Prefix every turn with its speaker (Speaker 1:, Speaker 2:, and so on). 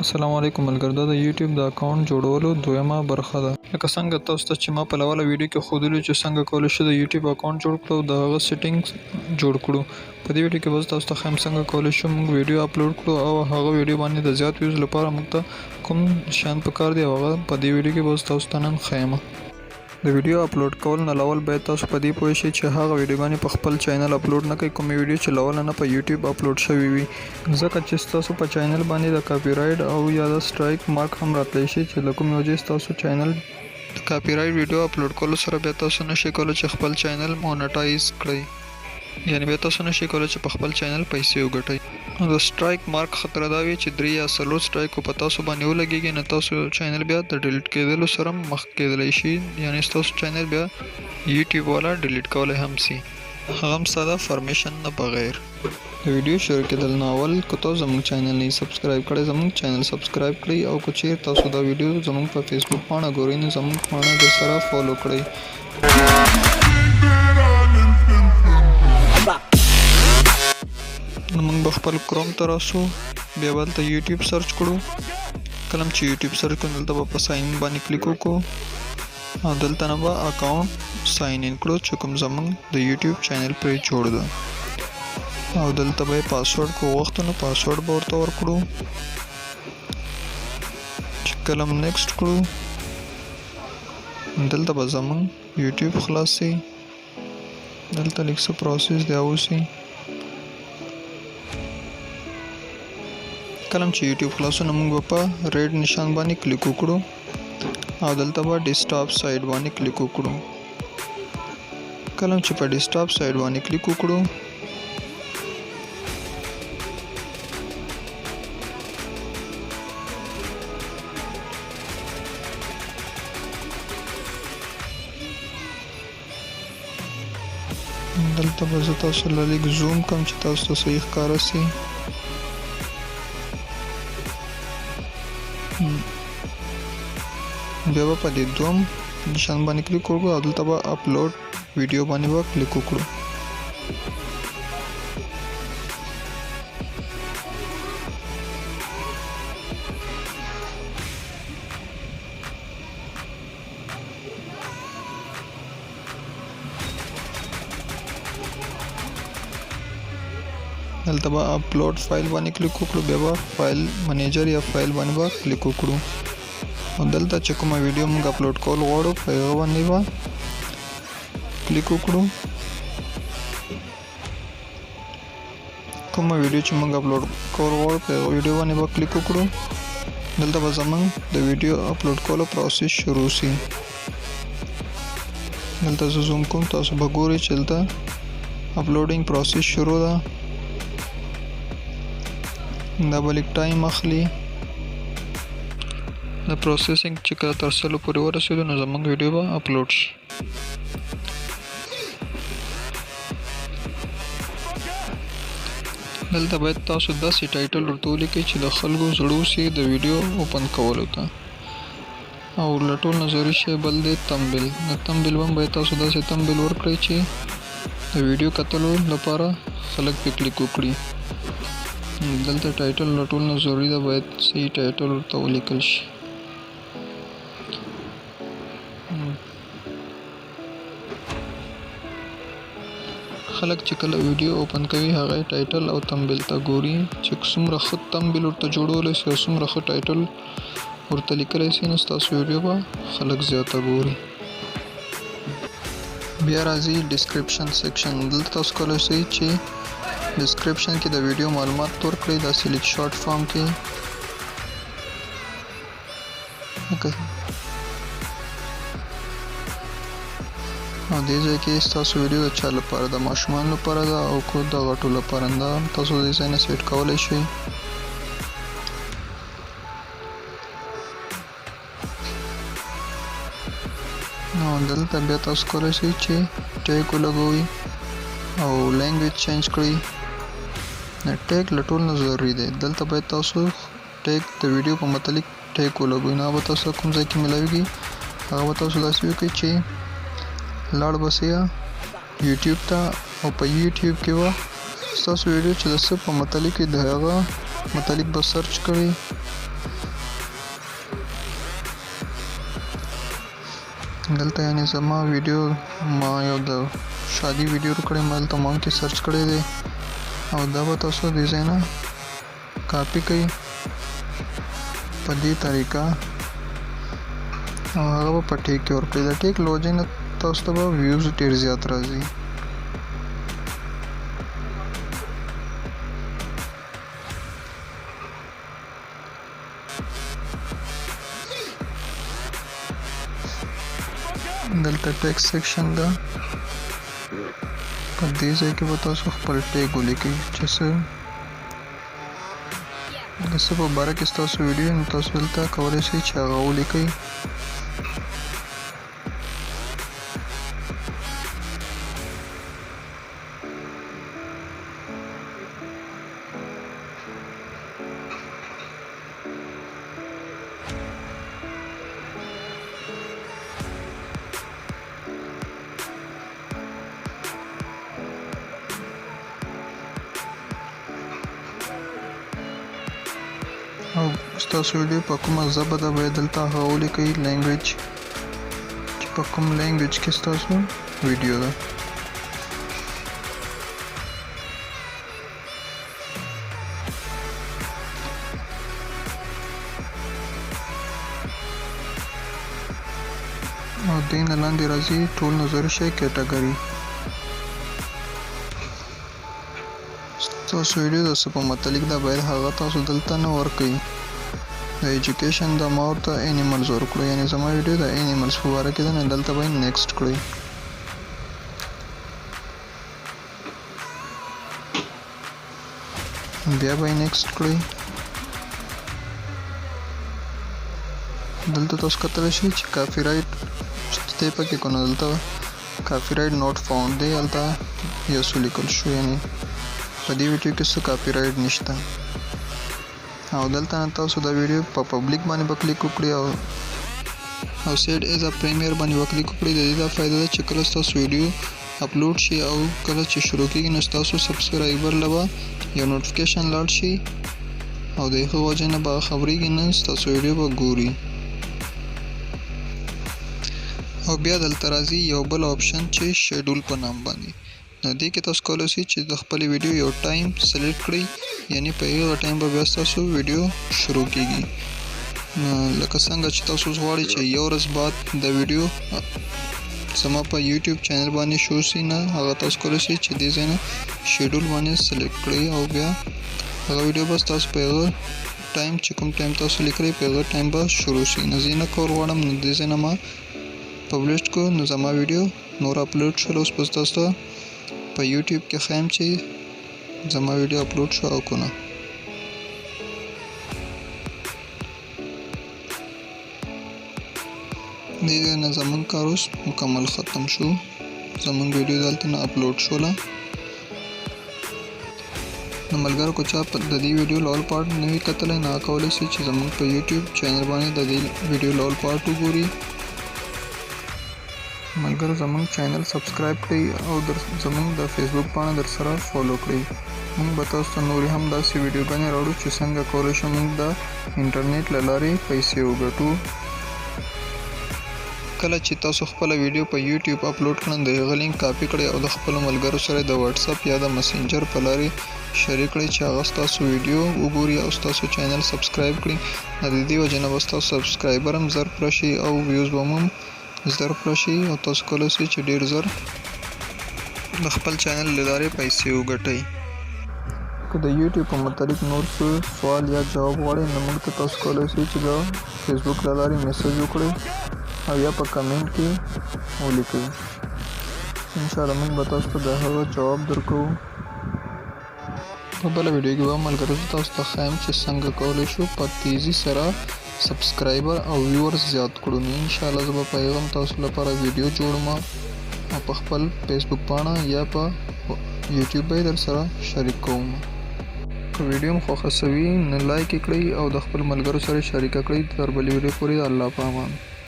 Speaker 1: السلام علیکم ملګرو، د یوټیوب د اکاونټ جوړولو دویمه برخه ده. لکه څنګه تاسو ته چې ما په لومړی ویډیو کې ښودلي چې څنګه کولی شو د یوټیوب اکاونټ جوړ کړو، د هغه سیټینګز جوړ کړو. په دې ویډیو کې به تاسو ته ښیم څنګه کولی شو موږ ویډیو اپلوډ کړو او هغه ویډیو باندې د زیات ویوز لپاره موږ ته کوم شیان پکار دي او هغه په دې ویډیو کې به تاسو ته نن ښیم. د ویډیو اپلوډ کول نه لاول باید تاسو په دې پوه شئ چې هغه ویډیوګانې په خپل چینل اپلوډ نه کړئ کومې ویډیو چې لاول نه په یوټیوب اپلوډ شوي وي، ځکه چې ستاسو په چینل باندې د کاپی رایټ او یا د سټرایک مارک هم راتلی شي چې له کومې وجې ستاسو چینل د کاپی رایټ ویډیو اپلوډ کولو سره بیا تاسو نشئ کولی چې خپل چینل مونټایز کړئ، یعنی بیا تاسو نشئ کولی چې په خپل چینل پیسې وګټئ. د سټرایک مارک خطر دا وي چې 3 یا 4 سټرایک په تاسو باندې ولګیږي نو تاسو چینل بیا د ډیلیټ کېدلو سره مخ کېدلی شي، یعنی تاسو چینل بیا یوټیوب والا ډیلیټ کولی هم سي، هغه هم ستا د پرمیشن نه بغیر. د ویډیو شروع کېدل نه اول که تاسو زموږ چینل نه سبسکرایب کړئ زموږ چینل سبسکرایب کړئ، او که چیرې تاسو دا ویډیو زموږ په فیسبوک پاڼه ګورئ نو زموږ پاڼه درسره فالو کړئ. نو موږ به خپل کروم ته راسو، بیا به هلته یوټیوب سرچ کړو. کله چې یوټیوب سرچ کړو دلته به په ساین ان باندې کلیک وکړو او دلته نه به اکاونټ ساین ان کړو چې کوم زموږ د یوټیوب چینل پرې جوړ ده، او دلته به یې پاسورډ کو وغوښتو نو پاسورډ به ورته ورکړو. چې کله هم نیکسټ کړو دلته به زموږ یوټیوب خلاص سي، دلته لږ څه پروسس دی اوسي. کله چې یوټیوب خلاصو نو موږ به په ریډ نشان باندې کلیک وکړو او دلته به ډیسکټاپ سایډ باندې کلیک وکړو. کله چې په ډیسکټاپ سایډ باندې کلیک وکړو دلته به زه تاسو له لږ زوم کوم چې تاسو ته صحیح ښکاره سي. بیا به په دې دوم نشان باندې کلیک وکړو او دلته به اپلوډ ویډیو باندې به کلیک وکړو. دلته به اپلوډ فایل باندې کلیک وکړو، بیا به فایل منیجر یا فایل باندې به کلیک وکړو او دلته چې کومه ویډیو موږ اپلوډ کول غواړو په هغه باندې به کلیک وکړو. کومه ویډیو چې موږ اپلوډ کول غواړو په هغه ویډیو باندې به کلیک وکړو. دلته به زموږ د ویډیو اپلوډ کولو پروسس شروع سي. دلته زه زوم کوم، تاسو به ګورئ چې دلته اپلوډینګ پروسس شروع ده. دا به لږ ټایم اخلي. د پروسیسینګ چې کله تر سلو پورې ورسېدو نو زموږ ویډیو به اپلوډ شي. دلته باید تاسو داسې ټایټل ورته ولیکئ چې د خلکو زړه وسي د ویډیو اوپن کولو ته، او له ټول نه ضروري شی بل دی تمبیل. د تمبیل هم باید تاسو داسې تمبیل ورکړئ چې د ویډیو کتلو لپاره خلک پې کلیک وکړي. دلته ټایټل له ټول نه ضروري ده، باید صحیح ټایټل ورته ولیکل شي. خلک چې کله ویډیو اوپن کوي هغه ټایټل او تمبیل ته ګوري چې څومره ښه تمبیل ورته جوړولی سي او څومره ښه ټایټل ورته لیکلی سي نو ستاسو ویډیو به خلک زیاته ګوري. بیا راځي ډسکرپشن سیکشن. دلته تاسو کولی سئ چې ډسکرپشن کې د ویډیو معلومات ورکړئ داسې لږ شارټ فارم کې، او دې ځای کې ستاسو ویډیو د چا لپاره د ماشومانو لپاره ده او که د غټو لپاره ده، تاسو دې ځای نه سیټ کولی شئ. نو دلته بیا تاسو کولی شئ چې ټیګ ولګوئ او لینګویج چینج کړئ. ټیګ له ټول نه ضروري دی. دلته باید تاسو ټیګ د ویډیو په متعلق ټیګ ولګوئ، نو به تاسو کوم ځای کې ملاویږي هغه به تاسو داسې وکړئ چې لاړ بسې یوټیوب ته او په یوټیوب کې به ستاسو ویډیو چې د څه په متعلق د هغه متعلق به سرچ کړئ. دلته یعنی زما ویډیو ما یو د شادي ویډیو کړی ما دلته ما کې سرچ کړی دی او دا به تاسو د ځای نه کاپي کړئ په دې طریقه او هغه به په ټیک کې ورکړئ. د ټیک له وجې نه تاسو ته به ویوز ډېر زیات راځي. دلته ټیکس سیکشن ده، په دې ځای کې به تاسو خپل ټیګ ولیکئ چې څه د څه په باره کې ستاسو ویډیو نو تاسو دلته کولی شئ چې هغه ولیکئ. او ستاسو ویډیو په کومه ژبه ده باید دلته هغه ولیکئ، لینګویج چې په کوم لینګویج کې ستاسو ویډیو ده. او دې نه لاندې راځي ټول نظر شي کیټاګوري. ستاسو ویډیو د څه په متعلق ده باید هغه تاسو دلته نه ورکئ. د ایجوکیشن د ما ورته انیملز ورکړو، یعنی زما ویډیو د انیملز په باره کې ده نو دلته باید نیکسټ کړئ. بیا به نیکسټ کړئ. دلته تاسو کتلی شئ چې کاپي رایټ دی پکې که نو دلته کاپي رایټ نوټ فاوند دی، هلته یو څه لیکل شو، یعنی په دې ویډیو کې څه کاپي رایټ نشته. او دلته نه تاسو دا ویډیو په پبلیک باندې به کلیک وکړئ او سیټ ایز ا پریمیر باندې به کلیک وکړئ. د دې دا فایده ده چې کله ستاسو ویډیو اپلوډ شي او کله چې شروع کېږي نو ستاسو سبسکرایبر له به یو نوټیفیکیشن لاړ شي او د هغه وجې نه به خبرېږي نه ستاسو ویډیو به ګوري. او بیا دلته راځي یو بل آپشن چې شیډول په نام باندې. نو دې کې تاسو کولی شئ چې د خپلې ویډیو یو ټایم سلیکټ کړئ، یعنی په هغه ټایم به بیا ستاسو ویډیو شروع کېږي. لکه څنګه چې تاسو غواړئ چې یو ورځ بعد د ویډیو زما په یوټیوب چینل باندې شو شي نه، هغه تاسو کولی شئ چې دې ځای نه شیډول باندې سلیکټ کړئ او بیا هغه ویډیو به ستاسو په هغه ټایم چې کوم ټایم تاسو لیکلی په هغه ټایم به شروع شي. نو زه نه کول غواړم نو دې ځای نه ما پبلش کو نو زما ویډیو نور اپلوډ شول. اوس به تاسو ته په یوټیوب کې ښیم چې زما ویډیو اپلوډ شو او که نه. دې ځای نه زموږ کار اوس مکمل ختم شو. زموږ ویډیو دلته نه اپلوډ شوله. نو ملګرو که چا د دې ویډیو لول پارټ نه وي کتلی نو هغه کولی شي چې زموږ په یوټیوب چینل باندې د دې ویډیو لول پارټ وګوري. ملګرو زموږ چینل سبسکرایب کړئ او زموږ د فیسبوک پاڼه در سره فالو کړئ. موږ به تاسو ته نورې هم داسې ویډیوګانې راوړو چې څنګه کولی شو موږ د انټرنیټ له لارې پیسې وګټو. کله چې تاسو خپله ویډیو په یوټیوب اپلوډ کړئ د هغه لینک کاپي کړئ او د خپلو ملګرو سره د واتساپ یا د مسنجر په لارې شریک کړئ چې هغه ستاسو ویډیو وګوري او ستاسو چینل سبسکرایب کړي. د دې وجې نه به ستاسو سبسکرایبر هم زر پوره شي او ویوز به هم زر پوره شي او تاسو کولی شئ چې ډېر زر د خپل چینل له لارې پیسې وګټئ. که د یوټیوب په متعلق نور څه سوال یا جواب غواړئ نو موږ ته تاسو کولی شئ چې د فیسبوک له لارې میسج وکړئ او یا په کمنټ کې ولیکئ. انشاءالله موږ به تاسو ته د هغه جواب درکوو. په بله ویډیو کې به ملګرو زه تاسو ته ښیم چې څنګه کولی شو په تیزي سره سبسکرایبر او ویورز زیات کړو. نو انشاءالله زه به په هغه هم تاسو لپاره ویډیو جوړم او په خپل فیسبوک پاڼه یا په یوټیوب به یې در سره شریک کوم. که ویډیو مو خوښه سوي نو لایک یې کړئ او د خپل ملګرو سره شریکه کړئ. تر بلې ویډیو پورې الله په امان.